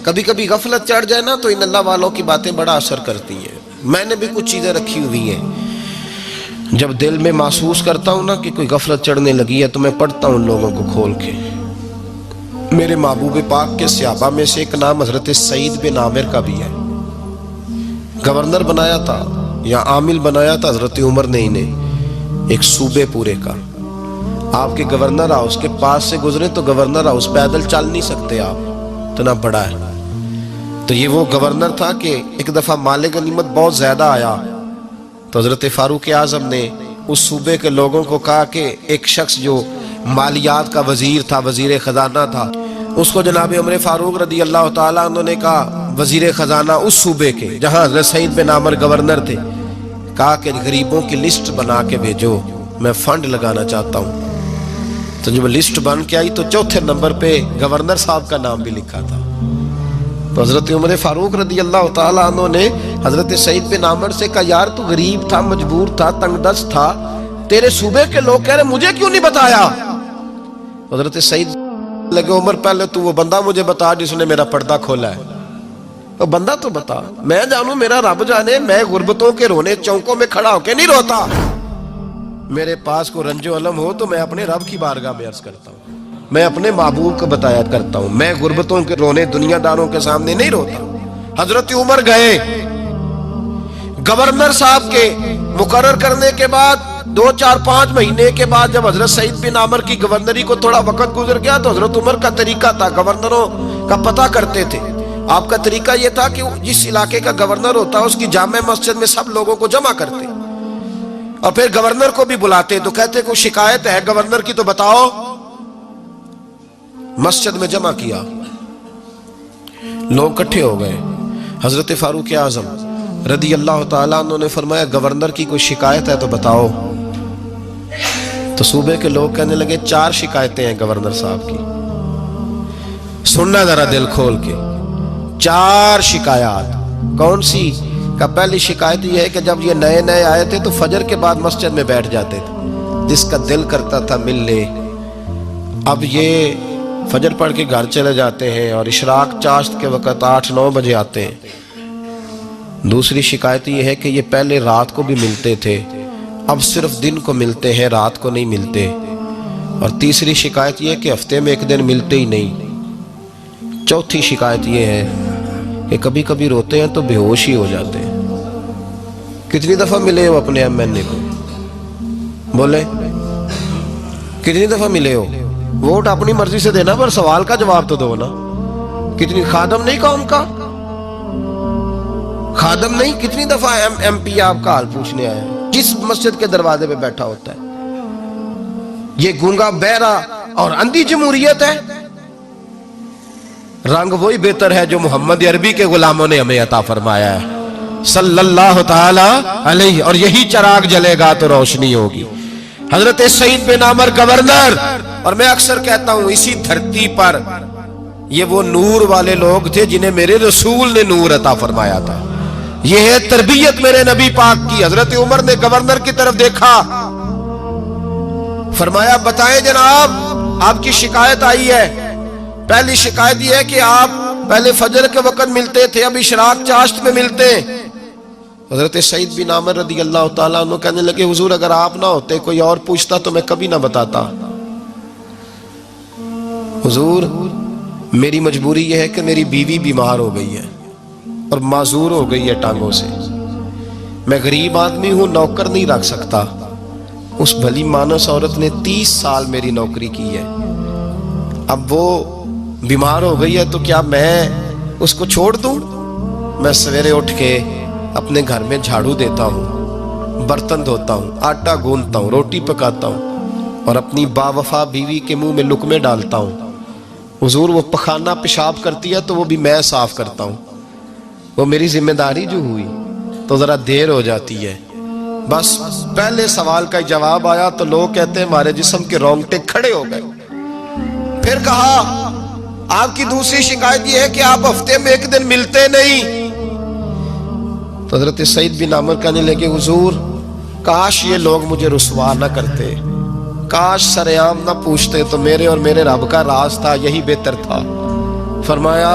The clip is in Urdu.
کبھی کبھی غفلت چڑھ جائے نا تو ان اللہ والوں کی باتیں بڑا اثر کرتی ہیں. میں نے بھی کچھ چیزیں رکھی ہوئی ہیں، جب دل میں محسوس کرتا ہوں نا کہ کوئی غفلت چڑھنے لگی ہے تو میں پڑھتا ہوں ان لوگوں کو کھول کے. میرے محبوب پاک کے صحابہ میں سے ایک نام حضرت سعید بن عامر کا بھی ہے. گورنر بنایا تھا یا عامل بنایا تھا حضرت عمر نے انہیں، ایک صوبے پورے کا. آپ کے گورنر ہاؤس کے پاس سے گزرے تو گورنر ہاؤس پیدل چل نہیں سکتے آپ، اتنا بڑا ہے. تو یہ وہ گورنر تھا کہ ایک دفعہ مال غنیمت بہت زیادہ آیا تو حضرت فاروق اعظم نے اس صوبے کے لوگوں کو کہا کہ ایک شخص جو مالیات کا وزیر تھا، وزیر خزانہ تھا، اس کو جناب عمر فاروق رضی اللہ تعالیٰ عنہ نے کہا، وزیر خزانہ اس صوبے کے جہاں حضرت سعید بن عامر گورنر تھے، کہا کہ غریبوں کی لسٹ بنا کے بھیجو، میں فنڈ لگانا چاہتا ہوں. تو جب لسٹ بن کے آئی تو چوتھے نمبر پہ گورنر صاحب کا نام بھی لکھا تھا. تو حضرت عمر فاروق رضی اللہ تعالیٰ عنہ نے حضرت سعید بن عامر سے کہا، یار تو غریب تھا، مجبور تھا، تنگ دست تھا، تیرے صوبے کے لوگ کہہ رہے مجھے کیوں نہیں بتایا؟ حضرت سعید لگے، عمر پہلے تو وہ بندہ مجھے بتا جس نے میرا پردہ کھولا ہے. وہ بندہ تو بتا، میں جانوں، میرا رب جانے، میں غربتوں کے رونے چونکوں میں کھڑا ہو کے نہیں روتا. میرے پاس کو رنج و علم ہو تو میں اپنے رب کی بارگاہ میں عرض کرتا ہوں، میں اپنے محبوب کو بتایا کرتا ہوں، میں غربتوں کے رونے دنیا داروں کے سامنے نہیں روتا. حضرت عمر گئے، گورنر صاحب کے مقرر کرنے کے بعد 2-4-5 مہینے کے بعد جب حضرت سعید بن عامر کی گورنری کو تھوڑا وقت گزر گیا تو حضرت عمر کا طریقہ تھا، گورنروں کا پتہ کرتے تھے. آپ کا طریقہ یہ تھا کہ جس علاقے کا گورنر ہوتا اس کی جامع مسجد میں سب لوگوں کو جمع کرتے اور پھر گورنر کو بھی بلاتے تو کہتے کوئی شکایت ہے گورنر کی تو بتاؤ. مسجد میں جمع کیا، لوگ اکٹھے ہو گئے. حضرت فاروق اعظم رضی اللہ تعالیٰ عنہ نے فرمایا گورنر کی کوئی شکایت ہے تو بتاؤ. تو صوبے کے لوگ کہنے لگے 4 شکایتیں ہیں گورنر صاحب کی. سننا ذرا دل کھول کے، 4 شکایات. کون سی؟ کہ پہلی شکایت یہ ہے کہ جب یہ نئے نئے آئے تھے تو فجر کے بعد مسجد میں بیٹھ جاتے تھے، جس کا دل کرتا تھا مل لے. اب یہ فجر پڑھ کے گھر چلے جاتے ہیں اور اشراق چاشت کے وقت 8-9 بجے آتے ہیں. دوسری شکایت یہ ہے کہ یہ پہلے رات کو بھی ملتے تھے، اب صرف دن کو ملتے ہیں، رات کو نہیں ملتے. اور تیسری شکایت یہ ہے کہ ہفتے میں ایک دن ملتے ہی نہیں. چوتھی شکایت یہ ہے کہ کبھی کبھی روتے ہیں تو بے ہوش ہی ہو جاتے ہیں. کتنی دفعہ ملے ہو اپنے ایم این اے کو؟ بولے کتنی دفعہ ملے ہو؟ ووٹ اپنی مرضی سے دینا پر سوال کا جواب تو دو نا. کتنی خادم نہیں قوم کا؟ خادم نہیں، کتنی دفعہ ایم پی آپ کا حال پوچھنے آیا ہے جس مسجد کے دروازے پہ بیٹھا ہوتا ہے؟ یہ گونگا بہرا اور اندھی جمہوریت ہے؟ رنگ وہی بہتر ہے جو محمد عربی کے غلاموں نے ہمیں عطا فرمایا ہے صلی اللہ تعالی علیہ، اور یہی چراغ جلے گا تو روشنی ہوگی. حضرت سعید بن عامر گورنر، اور میں اکثر کہتا ہوں اسی دھرتی پر یہ وہ نور والے لوگ تھے جنہیں میرے رسول نے نور عطا فرمایا تھا. یہ ہے تربیت میرے نبی پاک کی. حضرت عمر نے گورنر کی طرف دیکھا، فرمایا بتائیں جناب آپ کی شکایت آئی ہے. پہلی شکایت یہ ہے کہ آپ پہلے فجر کے وقت ملتے تھے، اب اشراق چاشت میں ملتے. حضرت سعید بن عامر رضی اللہ تعالیٰ عنہ کہنے لگے حضور اگر آپ نہ ہوتے کوئی اور پوچھتا تو میں کبھی نہ بتاتا. حضور میری مجبوری یہ ہے کہ میری بیوی بیمار ہو گئی ہے اور معذور ہو گئی ہے ٹانگوں سے. میں غریب آدمی ہوں، نوکر نہیں رکھ سکتا. اس بھلی مانس عورت نے 30 سال میری نوکری کی ہے، اب وہ بیمار ہو گئی ہے تو کیا میں اس کو چھوڑ دوں؟ میں سویرے اٹھ کے اپنے گھر میں جھاڑو دیتا ہوں، برتن دھوتا ہوں، آٹا گوندتا ہوں، روٹی پکاتا ہوں اور اپنی باوفا بیوی کے منہ میں لقمے ڈالتا ہوں. حضور وہ پخانہ پیشاب کرتی ہے تو وہ بھی میں صاف کرتا ہوں. وہ میری ذمہ داری جو ہوئی تو ذرا دیر ہو جاتی ہے. بس پہلے سوال کا جواب آیا تو لوگ کہتے ہیں ہمارے جسم کے رونگٹے کھڑے ہو گئے. پھر کہا آپ کی دوسری شکایت یہ ہے کہ آپ ہفتے میں ایک دن ملتے نہیں. تو حضرت سعید بن عامر کہنے لگے حضور کاش یہ لوگ مجھے رسوا نہ کرتے، کاش سریعام نہ پوچھتے تو میرے اور میرے رب کا راز تھا، یہی بہتر تھا. فرمایا